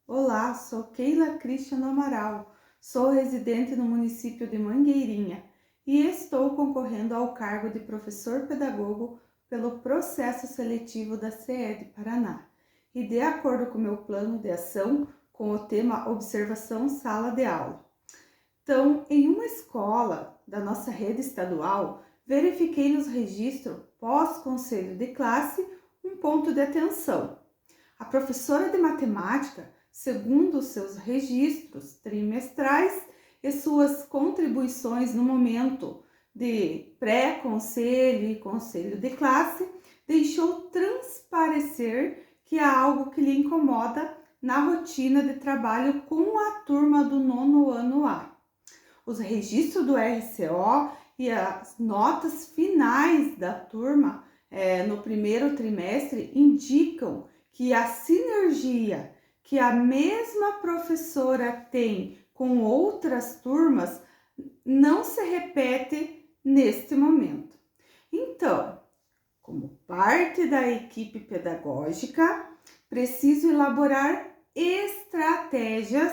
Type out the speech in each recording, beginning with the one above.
Olá, sou Keila Cristiano Amaral, sou residente no município de Mangueirinha e estou concorrendo ao cargo de professor pedagogo pelo processo seletivo da CED Paraná. E de acordo com meu plano de ação, com o tema Observação Sala de Aula. Então, em uma escola da nossa rede estadual, verifiquei nos registros pós-conselho de classe um ponto de atenção. A professora de matemática, segundo os seus registros trimestrais e suas contribuições no momento de pré-conselho e conselho de classe, deixou transparecer que há algo que lhe incomoda na rotina de trabalho com a turma do nono ano A. Os registros do RCO e as notas finais da turma no primeiro trimestre indicam que a sinergia que a mesma professora tem com outras turmas não se repete neste momento. Então, como parte da equipe pedagógica, preciso elaborar estratégias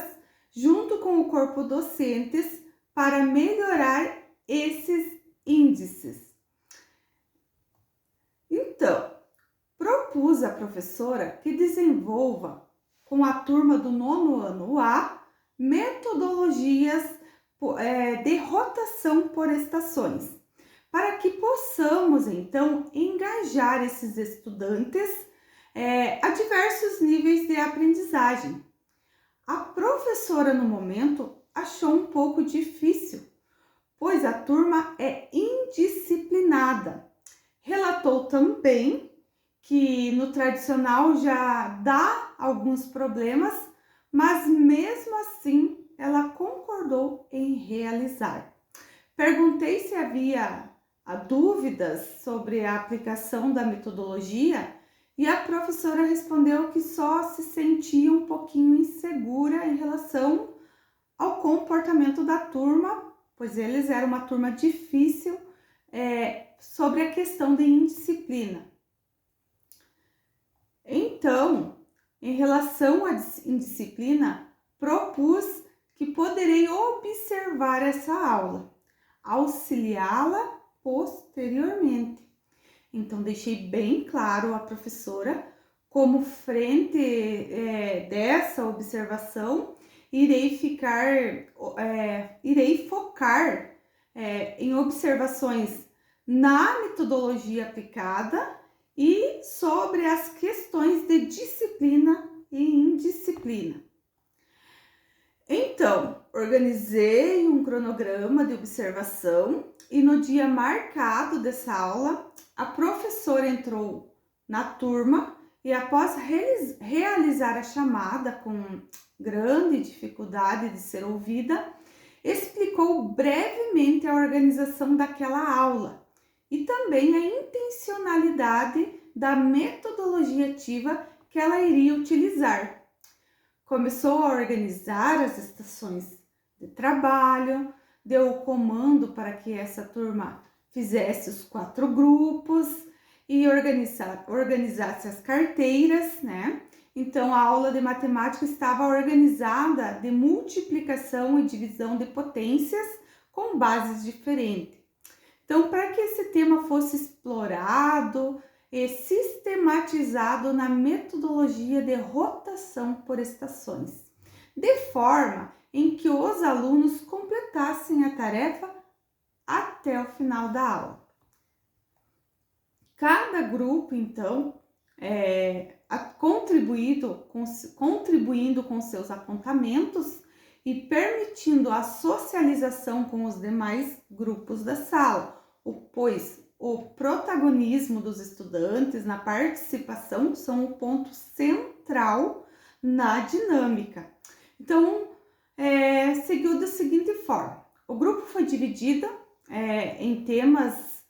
junto com o corpo docentes para melhorar esses índices. Então, propus à professora que desenvolva com a turma do nono ano A metodologias de rotação por estações, para que possamos então engajar esses estudantes a diversos níveis de aprendizagem. A professora no momento achou um pouco difícil, pois a turma é indisciplinada. Relatou também que no tradicional já dá alguns problemas, mas mesmo assim ela concordou em realizar. Perguntei se havia dúvidas sobre a aplicação da metodologia e a professora respondeu que só se sentia um pouquinho insegura em relação ao comportamento da turma, pois eles eram uma turma difícil sobre a questão de indisciplina. Então, em relação à indisciplina, propus que poderei observar essa aula, auxiliá-la posteriormente. Então, deixei bem claro à professora como frente dessa observação, irei focar em observações na metodologia aplicada e sobre as questões de disciplina e indisciplina. Então, organizei um cronograma de observação e no dia marcado dessa aula, a professora entrou na turma e após realizar a chamada com grande dificuldade de ser ouvida, explicou brevemente a organização daquela aula e também a intencionalidade da metodologia ativa que ela iria utilizar. Começou a organizar as estações de trabalho, deu o comando para que essa turma fizesse os 4 grupos e organizasse as carteiras, né? Então, a aula de matemática estava organizada de multiplicação e divisão de potências com bases diferentes. Então, para que esse tema fosse explorado e sistematizado na metodologia de rotação por estações, de forma em que os alunos completassem a tarefa até o final da aula. Cada grupo, então, contribuindo com seus apontamentos e permitindo a socialização com os demais grupos da sala, pois o protagonismo dos estudantes na participação são o ponto central na dinâmica. Então, seguiu da seguinte forma: o grupo foi dividido em temas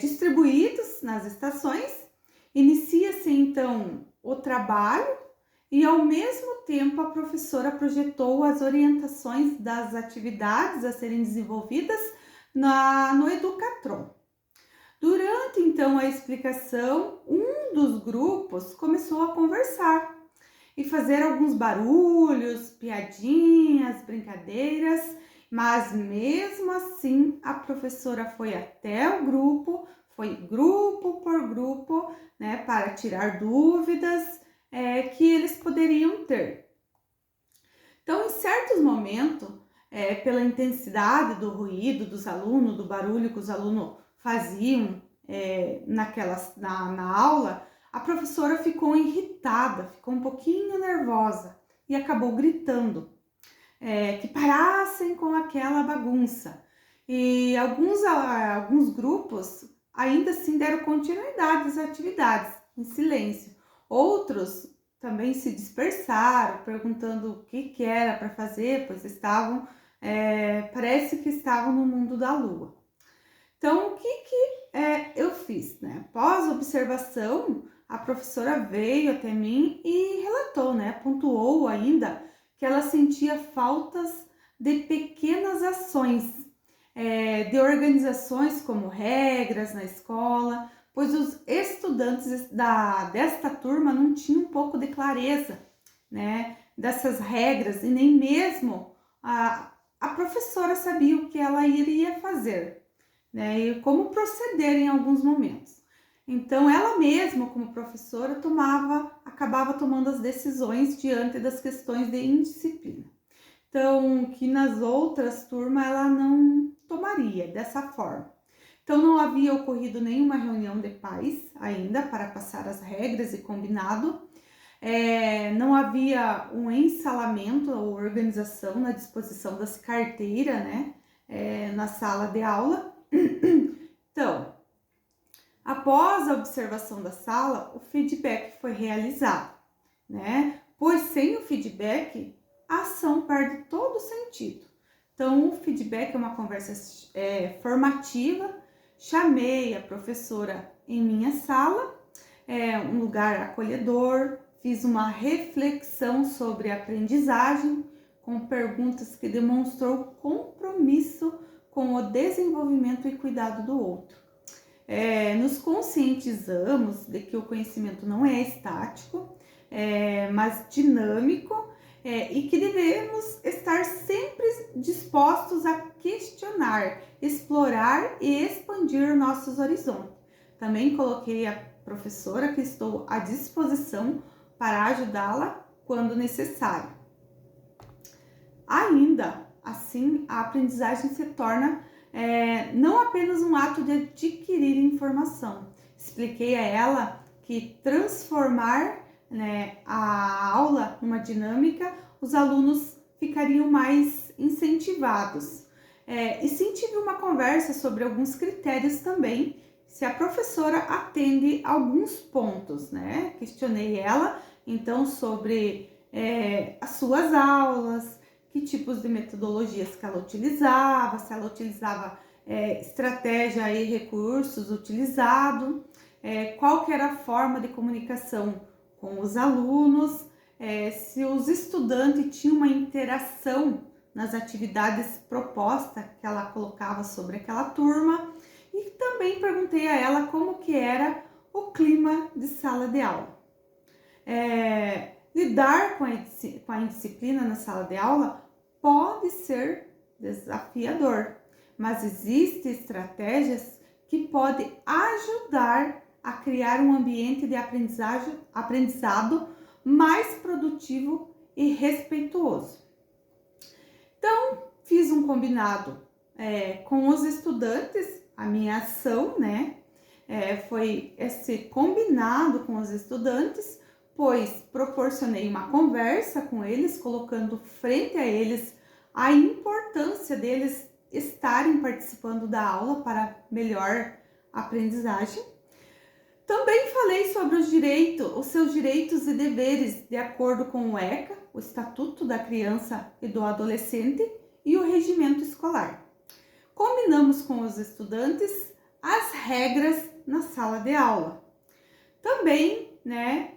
distribuídos nas estações. Inicia-se então o trabalho e ao mesmo tempo a professora projetou as orientações das atividades a serem desenvolvidas no Educatron. Durante então a explicação, um dos grupos começou a conversar e fazer alguns barulhos, piadinhas, brincadeiras, mas mesmo assim a professora foi até o grupo, foi grupo por grupo, né, para tirar dúvidas que eles poderiam ter. Então, em certos momentos, pela intensidade do ruído dos alunos, do barulho que os alunos faziam na aula, a professora ficou irritada, ficou um pouquinho nervosa e acabou gritando que parassem com aquela bagunça. E alguns grupos ainda assim deram continuidade às atividades em silêncio. Outros também se dispersaram, perguntando o que era para fazer, pois parece que estavam no mundo da lua. Então, o que eu fiz, né? Após a observação, a professora veio até mim e relatou, né? Pontuou ainda que ela sentia faltas de pequenas ações, de organizações como regras na escola, pois os estudantes desta turma não tinham um pouco de clareza, né, dessas regras e nem mesmo a professora sabia o que ela iria fazer, né, e como proceder em alguns momentos. Então, ela mesma, como professora, acabava tomando as decisões diante das questões de indisciplina. Então, que nas outras turmas ela não tomaria dessa forma. Então, não havia ocorrido nenhuma reunião de pais ainda para passar as regras e combinado. Não havia um ensalamento ou organização na disposição das carteiras, né, na sala de aula. Então, após a observação da sala, o feedback foi realizado, né? Pois sem o feedback, a ação perde todo o sentido. Então, o feedback é uma conversa formativa. Chamei a professora em minha sala, um lugar acolhedor, fiz uma reflexão sobre a aprendizagem, com perguntas que demonstrou compromisso com o desenvolvimento e cuidado do outro. Nos conscientizamos de que o conhecimento não é estático, mas dinâmico, e que devemos estar sempre dispostos a questionar, explorar e expandir nossos horizontes. Também coloquei a professora que estou à disposição para ajudá-la quando necessário. Ainda assim, a aprendizagem se torna não apenas um ato de adquirir informação. Expliquei a ela que transformar, né, a aula numa dinâmica, os alunos ficariam mais incentivados. E sim, tive uma conversa sobre alguns critérios também, se a professora atende alguns pontos, né? Questionei ela, então, sobre as suas aulas, que tipos de metodologias que ela utilizava, se ela utilizava estratégia e recursos utilizados, qual que era a forma de comunicação com os alunos, se os estudantes tinham uma interação nas atividades propostas que ela colocava sobre aquela turma, e também perguntei a ela como que era o clima de sala de aula. Lidar com a indisciplina na sala de aula pode ser desafiador, mas existem estratégias que podem ajudar a criar um ambiente de aprendizado mais produtivo e respeituoso. Então, fiz um combinado com os estudantes, a minha ação, né, foi esse combinado com os estudantes, pois proporcionei uma conversa com eles, colocando frente a eles a importância deles estarem participando da aula para melhor aprendizagem. Também falei sobre os seus direitos e deveres de acordo com o ECA, o Estatuto da Criança e do Adolescente, e o regimento escolar. Combinamos com os estudantes as regras na sala de aula. Também, né,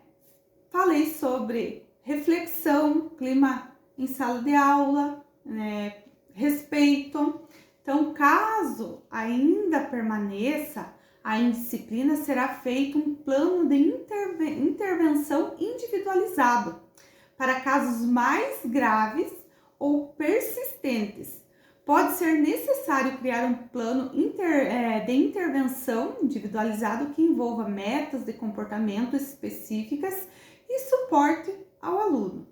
falei sobre reflexão, clima em sala de aula, né, respeito. Então, caso ainda permaneça a indisciplina, será feito um plano de intervenção individualizado, para casos mais graves ou persistentes. Pode ser necessário criar um plano de intervenção individualizado que envolva metas de comportamento específicas e suporte ao aluno.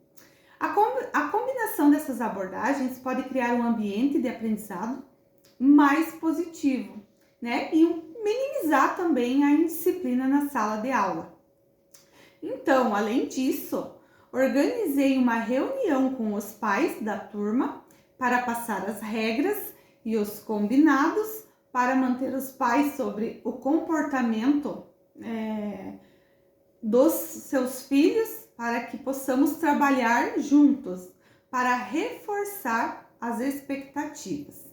A combinação dessas abordagens pode criar um ambiente de aprendizado mais positivo, né? E minimizar também a indisciplina na sala de aula. Então, além disso, organizei uma reunião com os pais da turma para passar as regras e os combinados para manter os pais sobre o comportamento dos seus filhos, para que possamos trabalhar juntos para reforçar as expectativas.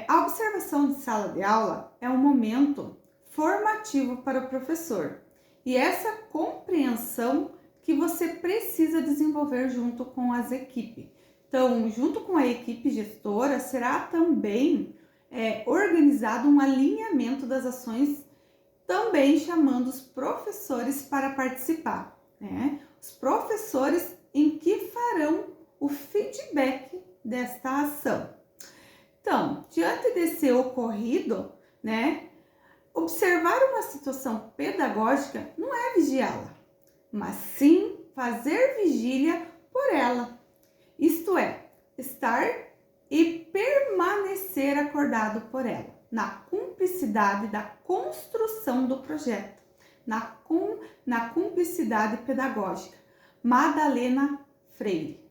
A observação de sala de aula é um momento formativo para o professor e essa compreensão que você precisa desenvolver junto com as equipes. Então, junto com a equipe gestora, será também organizado um alinhamento das ações, também chamando os professores para participar, né? Os professores em que farão o feedback desta ação. Então, diante desse ocorrido, né, observar uma situação pedagógica não é vigiá-la, mas sim fazer vigília por ela. Isto é, estar e permanecer acordado por ela, na cumplicidade da construção do projeto, na cumplicidade pedagógica. Madalena Freire.